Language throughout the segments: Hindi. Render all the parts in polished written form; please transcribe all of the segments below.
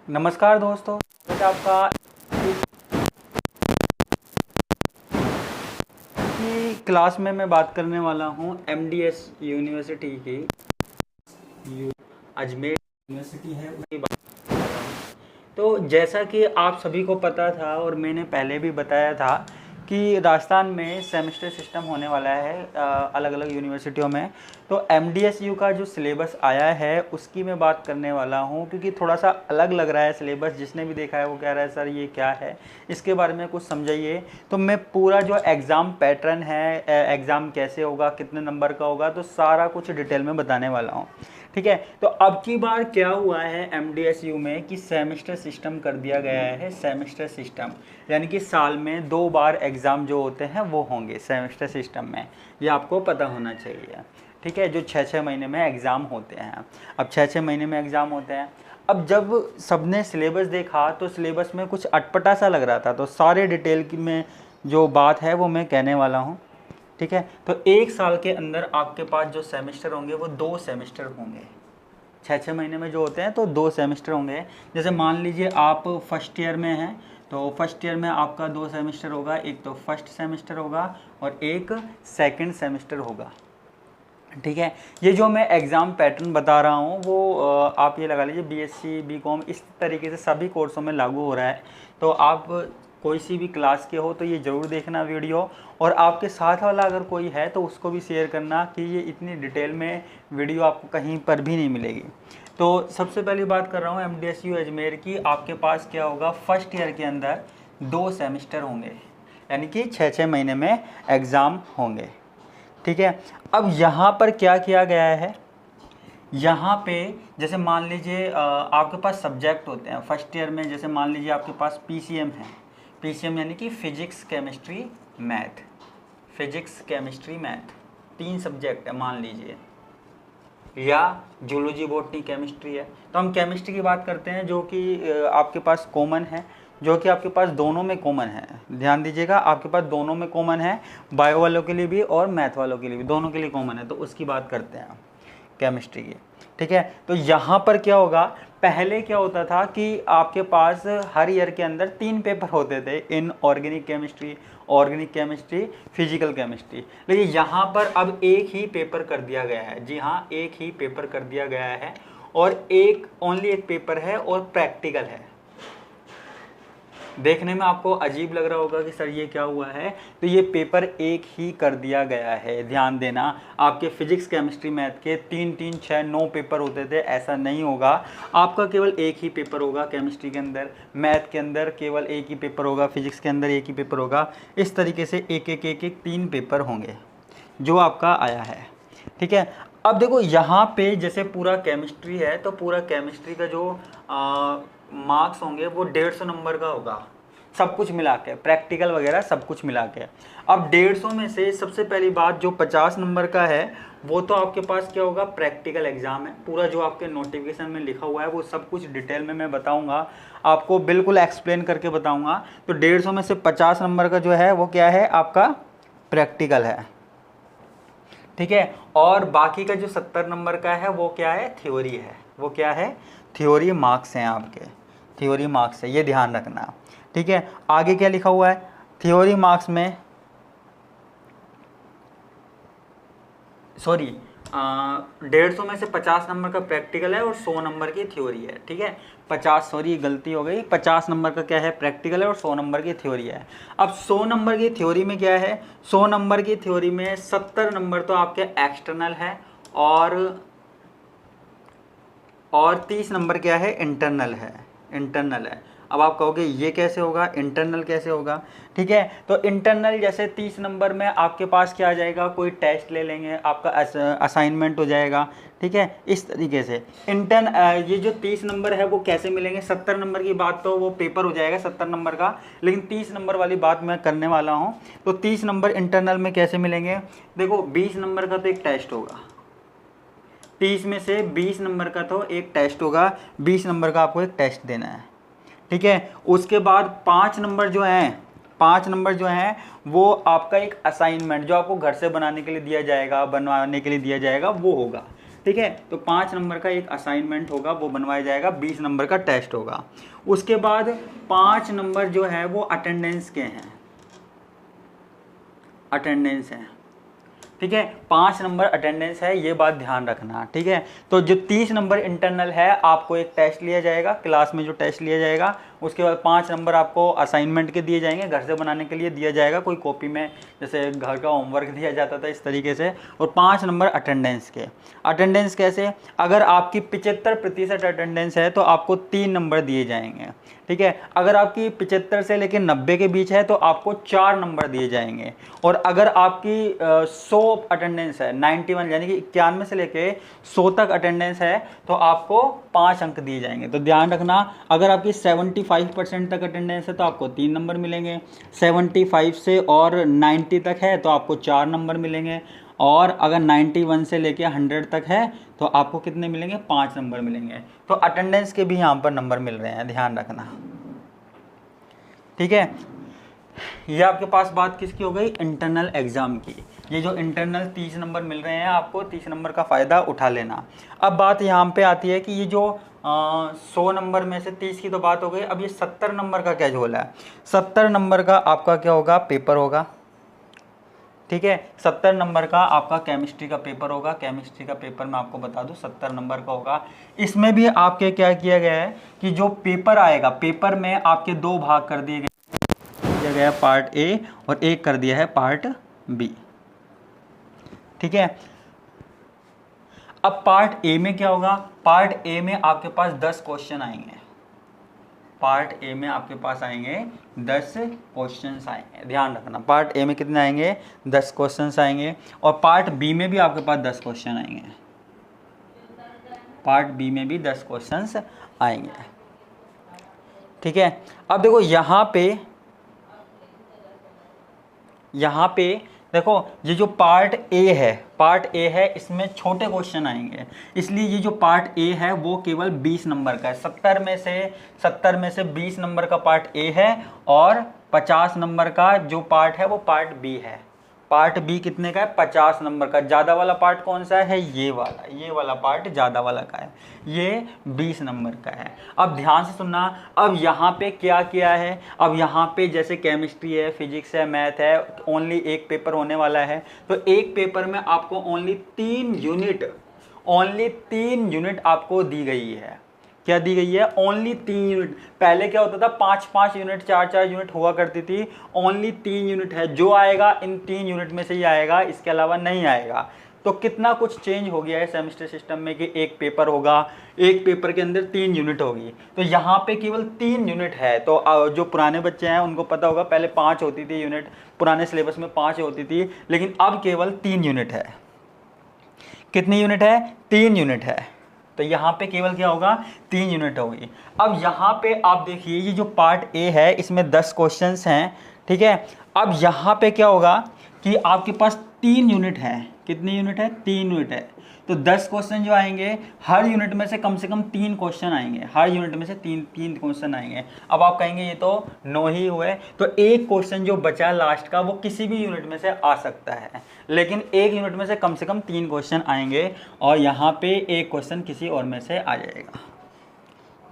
नमस्कार दोस्तों, स्वागत है आपका की क्लास में। मैं बात करने वाला हूँ एमडीएस यूनिवर्सिटी की, अजमेर यूनिवर्सिटी है उसकी बात कर रहा हूँ। तो जैसा कि आप सभी को पता था और मैंने पहले भी बताया था कि राजस्थान में सेमेस्टर सिस्टम होने वाला है अलग अलग यूनिवर्सिटियों में। तो एमडीएसयू का जो सिलेबस आया है उसकी मैं बात करने वाला हूँ, क्योंकि थोड़ा सा अलग लग रहा है सिलेबस। जिसने भी देखा है वो कह रहा है सर ये क्या है, इसके बारे में कुछ समझाइए। तो मैं पूरा जो एग्ज़ाम पैटर्न है, एग्ज़ाम कैसे होगा, कितने नंबर का होगा, तो सारा कुछ डिटेल में बताने वाला हूँ। ठीक है। तो अब की बार क्या हुआ है एमडीएसयू में कि सेमेस्टर सिस्टम कर दिया गया है। सेमेस्टर सिस्टम यानी कि साल में 2 बार एग्ज़ाम जो होते हैं वो होंगे सेमेस्टर सिस्टम में। ये आपको पता होना चाहिए। ठीक है। जो 6-6 महीने में एग्ज़ाम होते हैं। अब 6-6 महीने में एग्ज़ाम होते हैं। अब जब सबने सिलेबस देखा तो सिलेबस में कुछ अटपटा सा लग रहा था, तो सारे डिटेल की में जो बात है वो मैं कहने वाला हूँ। ठीक है। तो 1 साल के अंदर आपके पास जो सेमेस्टर होंगे वो 2 सेमेस्टर होंगे। 6-6 महीने में जो होते हैं तो 2 सेमेस्टर होंगे। जैसे मान लीजिए आप फर्स्ट ईयर में हैं तो फर्स्ट ईयर में आपका 2 सेमेस्टर होगा। एक तो फर्स्ट सेमेस्टर होगा और एक सेकंड सेमेस्टर होगा। ठीक है। ये जो मैं एग्ज़ाम पैटर्न बता रहा हूँ वो आप ये लगा लीजिए बीएससी बीकॉम इस तरीके से सभी कोर्सों में लागू हो रहा है। तो आप कोई सी भी क्लास के हो तो ये ज़रूर देखना वीडियो, और आपके साथ वाला अगर कोई है तो उसको भी शेयर करना कि ये इतनी डिटेल में वीडियो आपको कहीं पर भी नहीं मिलेगी। तो सबसे पहली बात कर रहा हूँ एमडीएसयू अजमेर की। आपके पास क्या होगा, फर्स्ट ईयर के अंदर 2 सेमेस्टर होंगे, यानी कि 6-6 महीने में एग्ज़ाम होंगे। ठीक है। अब यहाँ पर क्या किया गया है, यहाँ पे जैसे मान लीजिए आपके पास सब्जेक्ट होते हैं फर्स्ट ईयर में। जैसे मान लीजिए आपके पास पीसीएम है। पीसीएम यानी कि physics chemistry math, physics chemistry math 3 subject है मान लीजिए, या जूलॉजी बॉटनी केमिस्ट्री है। तो हम केमिस्ट्री की बात करते हैं जो कि आपके पास कॉमन है, जो कि आपके पास दोनों में कॉमन है। ध्यान दीजिएगा, आपके पास दोनों में कॉमन है, बायो वालों के लिए भी और मैथ वालों के लिए भी, दोनों के लिए कॉमन है। तो उसकी बात करते हैं केमिस्ट्री की। ठीक है। तो यहाँ पर क्या होगा, पहले क्या होता था कि आपके पास हर ईयर के अंदर 3 पेपर होते थे, in organic chemistry, physical chemistry. लेकिन यहाँ पर अब एक ही पेपर कर दिया गया है। जी हाँ, एक ही पेपर कर दिया गया है, और ओनली एक पेपर है और प्रैक्टिकल है। देखने में आपको अजीब लग रहा होगा कि सर ये क्या हुआ है, तो ये पेपर एक ही कर दिया गया है। ध्यान देना, आपके फिजिक्स केमिस्ट्री मैथ के 3-3, 6, 9 पेपर होते थे, ऐसा नहीं होगा। आपका केवल एक ही पेपर होगा केमिस्ट्री के अंदर, मैथ के अंदर केवल एक ही पेपर होगा, फिजिक्स के अंदर एक ही पेपर होगा। इस तरीके से एक 3 पेपर होंगे जो आपका आया है। ठीक है। अब देखो यहाँ पे जैसे पूरा केमिस्ट्री है तो पूरा केमिस्ट्री का जो मार्क्स होंगे वो 150 नंबर का होगा, सब कुछ मिला के, प्रैक्टिकल वगैरह सब कुछ मिला के। अब 150 में से सबसे पहली बात जो 50 नंबर का है वो तो आपके पास क्या होगा, प्रैक्टिकल एग्जाम है। पूरा जो आपके नोटिफिकेशन में लिखा हुआ है वो सब कुछ डिटेल में मैं बताऊंगा, आपको बिल्कुल एक्सप्लेन करके बताऊंगा। तो 150 में से 50 नंबर का जो है वो क्या है, आपका प्रैक्टिकल है। ठीक है। और बाकी का जो 70 नंबर का है वो क्या है, थ्योरी है। वो क्या है, थ्योरी मार्क्स हैं आपके, थ्योरी मार्क्स है, ये ध्यान रखना। ठीक है। आगे क्या लिखा हुआ है, थ्योरी मार्क्स में 150 में से 50 नंबर का प्रैक्टिकल है और 100 नंबर की थ्योरी है। ठीक है। 50, सॉरी गलती हो गई, 50 नंबर का क्या है, प्रैक्टिकल है और 100 नंबर की थ्योरी है। अब 100 नंबर की थ्योरी में क्या है, 100 नंबर की थ्योरी में 70 नंबर तो आपके एक्सटर्नल है और 30 नंबर क्या है, इंटरनल है। अब आप कहोगे ये कैसे होगा, इंटरनल कैसे होगा। ठीक है। तो इंटरनल जैसे 30 नंबर में आपके पास क्या आ जाएगा, कोई टेस्ट ले लेंगे, आपका असाइनमेंट हो जाएगा। ठीक है। इस तरीके से ये जो 30 नंबर है वो कैसे मिलेंगे, 70 नंबर की बात तो वो पेपर हो जाएगा 70 नंबर का, लेकिन 30 नंबर वाली बात मैं करने वाला हूँ। तो 30 नंबर इंटरनल में कैसे मिलेंगे, देखो 20 नंबर का तो एक टेस्ट होगा, 30 में से 20 नंबर का तो एक टेस्ट होगा, 20 नंबर का आपको एक टेस्ट देना है। ठीक है। उसके बाद 5 नंबर जो हैं वो आपका एक असाइनमेंट जो आपको घर से बनाने के लिए दिया जाएगा, वो होगा। ठीक है। तो 5 नंबर का एक असाइनमेंट होगा, वो बनवाया जाएगा, 20 नंबर का टेस्ट होगा। उसके बाद 5 नंबर जो है वो अटेंडेंस के हैं, अटेंडेंस है, ठीक है। 5 नंबर अटेंडेंस है, ये बात ध्यान रखना, ठीक है। तो जो 30 नंबर इंटरनल है, आपको एक टेस्ट लिया जाएगा, क्लास में जो टेस्ट लिया जाएगा, उसके बाद 5 नंबर आपको असाइनमेंट के दिए जाएंगे, घर से बनाने के लिए दिया जाएगा, कोई कॉपी में जैसे घर का होमवर्क दिया जाता था इस तरीके से। और 5 नंबर अटेंडेंस के। अटेंडेंस कैसे, अगर आपकी 75% अटेंडेंस है तो आपको 3 नंबर दिए जाएंगे, ठीक है। अगर आपकी 75 से लेकर 90 के बीच है तो आपको 4 नंबर दिए जाएंगे। और अगर आपकी 100 अटेंडेंस है, 91 यानी कि 91 से लेके 100 तक अटेंडेंस है, तो आपको 5 अंक दिए जाएंगे। तो ध्यान रखना, अगर आपकी 75% तक अटेंडेंस है तो आपको 3 नंबर मिलेंगे, 75 से और 90 तक है तो आपको 4 नंबर मिलेंगे, और अगर 91 से लेके 100 तक है तो आपको कितने मिलेंगे, 5 नंबर मिलेंगे। तो अटेंडेंस के भी यहाँ पर नंबर मिल रहे हैं, ध्यान रखना, ठीक है। ये आपके पास बात किसकी हो गई, इंटरनल एग्जाम की। ये जो इंटरनल 30 नंबर मिल रहे हैं आपको, 30 नंबर का फ़ायदा उठा लेना। अब बात यहाँ पे आती है कि ये जो 100 नंबर में से 30 की तो बात हो गई, अब ये 70 नंबर का क्या झोला है। 70 नंबर का आपका क्या होगा, पेपर होगा, ठीक है। 70 नंबर का आपका केमिस्ट्री का पेपर होगा। केमिस्ट्री का पेपर मैं आपको बता दूं 70 नंबर का होगा। इसमें भी आपके क्या किया गया है कि जो पेपर आएगा, पेपर में आपके 2 भाग कर दिए गया पार्ट ए और एक कर दिया है पार्ट बी, ठीक है। अब पार्ट ए में क्या होगा, पार्ट ए में आपके पास 10 क्वेश्चन आएंगे। पार्ट ए में आपके पास आएंगे 10 क्वेश्चंस आएंगे, ध्यान रखना। पार्ट ए में कितने आएंगे, 10 क्वेश्चंस आएंगे। और पार्ट बी में भी आपके पास 10 क्वेश्चन आएंगे। पार्ट बी में भी 10 क्वेश्चंस आएंगे, ठीक है। अब देखो यहाँ पे देखो, ये जो पार्ट ए है, इसमें छोटे क्वेश्चन आएंगे, इसलिए ये जो पार्ट ए है वो केवल 20 नंबर का है। 70 में से 20 नंबर का पार्ट ए है, और 50 नंबर का जो पार्ट है वो पार्ट बी है। पार्ट बी कितने का है, 50 नंबर का। ज़्यादा वाला पार्ट कौन सा है, ये वाला पार्ट ज़्यादा वाला का है, ये 20 नंबर का है। अब ध्यान से सुनना, अब यहाँ पे क्या किया है, अब यहाँ पे जैसे केमिस्ट्री है, फिजिक्स है, मैथ है, ओनली एक पेपर होने वाला है। तो एक पेपर में आपको ओनली 3 यूनिट आपको दी गई है। क्या दी गई है, ओनली 3 यूनिट। पहले क्या होता था, 5-5 यूनिट, 4-4 यूनिट हुआ करती थी। ओनली 3 यूनिट है, जो आएगा इन 3 यूनिट में से ही आएगा, इसके अलावा नहीं आएगा। तो कितना कुछ चेंज हो गया है सेमेस्टर सिस्टम में कि एक पेपर होगा, एक पेपर के अंदर 3 यूनिट होगी। तो यहाँ पे केवल 3 यूनिट है। तो जो पुराने बच्चे हैं उनको पता होगा, पहले 5 होती थी यूनिट, पुराने सिलेबस में 5 होती थी, लेकिन अब केवल 3 यूनिट है। कितनी यूनिट है, 3 यूनिट है। तो यहाँ पे केवल क्या होगा, 3 यूनिट होगी। अब यहाँ पे आप देखिए, ये जो पार्ट ए है इसमें 10 क्वेश्चंस हैं, ठीक है। अब यहाँ पे क्या होगा कि आपके पास 3 यूनिट है। कितनी यूनिट है, 3 यूनिट है। तो 10 क्वेश्चन जो आएंगे, हर यूनिट में से कम 3 क्वेश्चन आएंगे, हर यूनिट में से 3 क्वेश्चन आएंगे। अब आप कहेंगे ये तो 9 ही हुए, तो एक क्वेश्चन जो बचा लास्ट का वो किसी भी यूनिट में से आ सकता है, लेकिन एक यूनिट में से कम 3 क्वेश्चन आएंगे, और यहाँ पे एक क्वेश्चन किसी और में से आ जाएगा,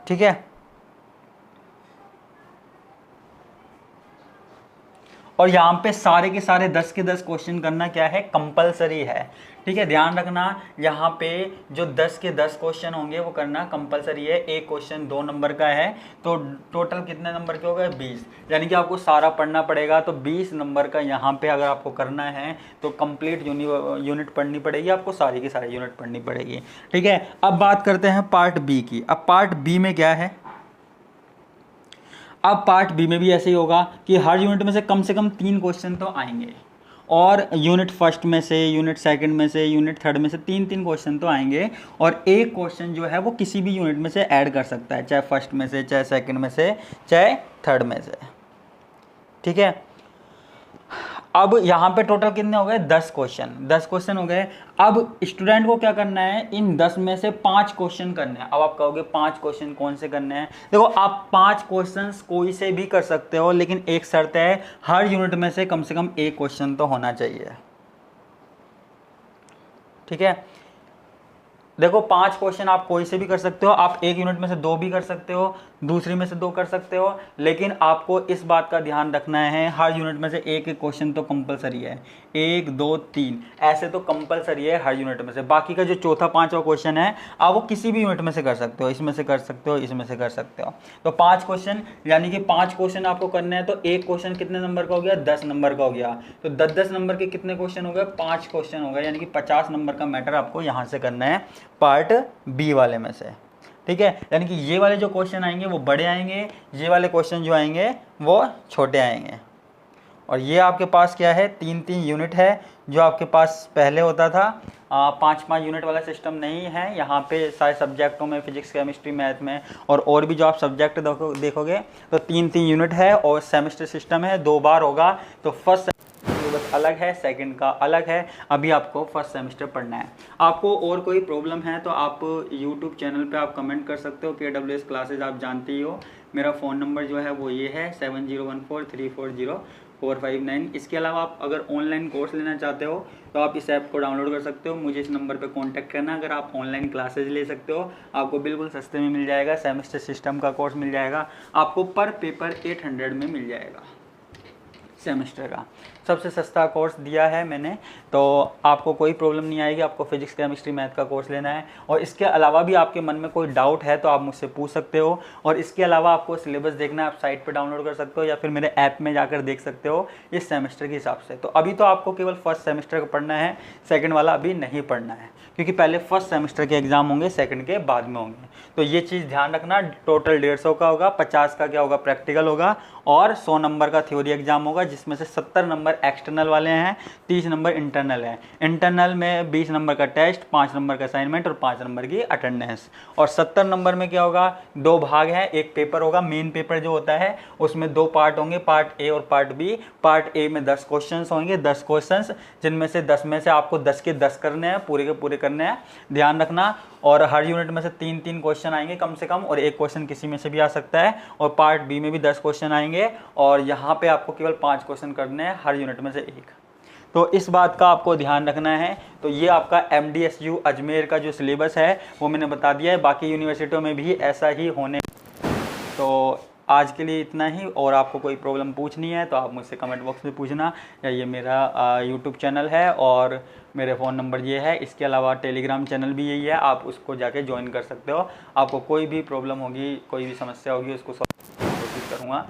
ठीक है। और यहाँ पे सारे के सारे 10 के 10 क्वेश्चन करना क्या है, कंपलसरी है, ठीक है। ध्यान रखना, यहाँ पे जो 10 के 10 क्वेश्चन होंगे वो करना कंपलसरी है। एक क्वेश्चन 2 नंबर का है, तो टोटल कितने नंबर के हो गए, 20, यानी कि आपको सारा पढ़ना पड़ेगा। तो 20 नंबर का यहाँ पे अगर आपको करना है तो कंप्लीट यूनिट पढ़नी पड़ेगी, आपको सारी की सारी यूनिट पढ़नी पड़ेगी, ठीक है। अब बात करते हैं पार्ट बी की। अब पार्ट बी में क्या है, अब पार्ट बी में भी ऐसे ही होगा कि हर यूनिट में से कम 3 क्वेश्चन तो आएंगे, और यूनिट फर्स्ट में से, यूनिट सेकंड में से, यूनिट थर्ड में से 3 क्वेश्चन तो आएंगे, और एक क्वेश्चन जो है वो किसी भी यूनिट में से ऐड कर सकता है, चाहे फर्स्ट में से, चाहे सेकंड में से, चाहे थर्ड में से, ठीक है। अब यहाँ पे टोटल कितने हो गए, 10 क्वेश्चन हो गए। अब स्टूडेंट को क्या करना है, इन 10 में से 5 क्वेश्चन करने हैं। अब आप कहोगे 5 क्वेश्चन कौन से करने हैं, देखो आप 5 क्वेश्चन कोई से भी कर सकते हो, लेकिन एक शर्त है, हर यूनिट में से कम एक क्वेश्चन तो होना चाहिए, ठीक है। देखो 5 क्वेश्चन आप कोई से भी कर सकते हो, आप एक यूनिट में से 2 भी कर सकते हो, दूसरी में से 2 कर सकते हो, लेकिन आपको इस बात का ध्यान रखना है हर यूनिट में से एक एक क्वेश्चन तो कंपलसरी है, 1 2 3 ऐसे तो कंपलसरी है हर यूनिट में से। बाकी का जो चौथा पांचवा क्वेश्चन है आप वो किसी भी यूनिट में से कर सकते हो, इसमें से कर सकते हो, इसमें से कर सकते हो। तो 5 क्वेश्चन यानी कि 5 क्वेश्चन आपको करने हैं, तो एक क्वेश्चन कितने नंबर का हो गया, 10 नंबर का हो गया। तो 10-10 नंबर के कितने क्वेश्चन हो गए, 5 क्वेश्चन हो गए, यानी कि 50 नंबर का मैटर आपको यहाँ से करना है पार्ट बी वाले में से। ठीक है, यानी कि ये वाले जो क्वेश्चन आएंगे वो बड़े आएंगे, ये वाले क्वेश्चन जो आएंगे वो छोटे आएंगे। और ये आपके पास क्या है, 3-3 यूनिट है, जो आपके पास पहले होता था 5-5 यूनिट वाला सिस्टम नहीं है। यहाँ पे सारे सब्जेक्टों में, फिजिक्स केमिस्ट्री मैथ में और भी जो आप सब्जेक्ट देखोगे तो 3-3 यूनिट है और सेमेस्टर सिस्टम है, 2 बार होगा। तो फर्स्ट सिलेबस अलग है, सेकंड का अलग है। अभी आपको फर्स्ट सेमेस्टर पढ़ना है। आपको और कोई प्रॉब्लम है तो आप यूट्यूब चैनल पे आप कमेंट कर सकते हो। KWS क्लासेज आप जानते ही हो। मेरा फ़ोन नंबर जो है वो ये है 7014340459। इसके अलावा आप अगर ऑनलाइन कोर्स लेना चाहते हो तो आप इस ऐप को डाउनलोड कर सकते हो, मुझे इस नंबर पे कांटेक्ट करना। अगर आप ऑनलाइन क्लासेज ले सकते हो, आपको बिल्कुल सस्ते में मिल जाएगा। सेमेस्टर सिस्टम का कोर्स मिल जाएगा आपको, पर पेपर 800 में मिल जाएगा सेमेस्टर का। सबसे सस्ता कोर्स दिया है मैंने, तो आपको कोई प्रॉब्लम नहीं आएगी। आपको फिजिक्स केमिस्ट्री मैथ का कोर्स लेना है और इसके अलावा भी आपके मन में कोई डाउट है तो आप मुझसे पूछ सकते हो। और इसके अलावा आपको सिलेबस देखना है, आप साइट पे डाउनलोड कर सकते हो या फिर मेरे ऐप में जाकर देख सकते हो इस सेमेस्टर के हिसाब से। तो अभी तो आपको केवल फर्स्ट सेमेस्टर का पढ़ना है, सेकेंड वाला अभी नहीं पढ़ना है, क्योंकि पहले फर्स्ट सेमेस्टर के एग्जाम होंगे, सेकेंड के बाद में होंगे। तो ये चीज़ ध्यान रखना। टोटल 150 का होगा, 50 का क्या होगा, प्रैक्टिकल होगा और 100 नंबर का थ्योरी एग्जाम होगा, जिसमें से 70 नंबर एक्सटर्नल वाले हैं, 30 नंबर इंटरनल है। इंटरनल में 20 नंबर का टेस्ट, 5 नंबर का असाइनमेंट और 5 नंबर की अटेंडेंस। और 70 नंबर में क्या होगा, 2 भाग हैं, एक पेपर होगा, मेन पेपर जो होता है उसमें 2 पार्ट होंगे, पार्ट ए और पार्ट बी। पार्ट ए में 10 क्वेश्चन होंगे, 10 क्वेश्चन, जिनमें से 10 में से आपको 10 के 10 करने हैं, पूरे के पूरे करने हैं, ध्यान रखना। और हर यूनिट में से 3-3 क्वेश्चन आएंगे कम से कम, और एक क्वेश्चन किसी में से भी आ सकता है। और पार्ट बी में भी 10 क्वेश्चन आएंगे और यहाँ पे आपको केवल 5 क्वेश्चन करने हैं, हर यूनिट में से एक। तो इस बात का आपको ध्यान रखना है। तो ये आपका MDSU अजमेर का जो सिलेबस है वो मैंने बता दिया है, बाकी यूनिवर्सिटियों में भी ऐसा ही होने। तो आज के लिए इतना ही, और आपको कोई प्रॉब्लम पूछनी है तो आप मुझसे कमेंट बॉक्स में पूछना, या ये मेरा यूट्यूब चैनल है और मेरे फ़ोन नंबर ये है। इसके अलावा टेलीग्राम चैनल भी यही है, आप उसको जाके ज्वाइन कर सकते हो। आपको कोई भी प्रॉब्लम होगी, कोई भी समस्या होगी, उसको सॉल्व कोशिश करूँगा।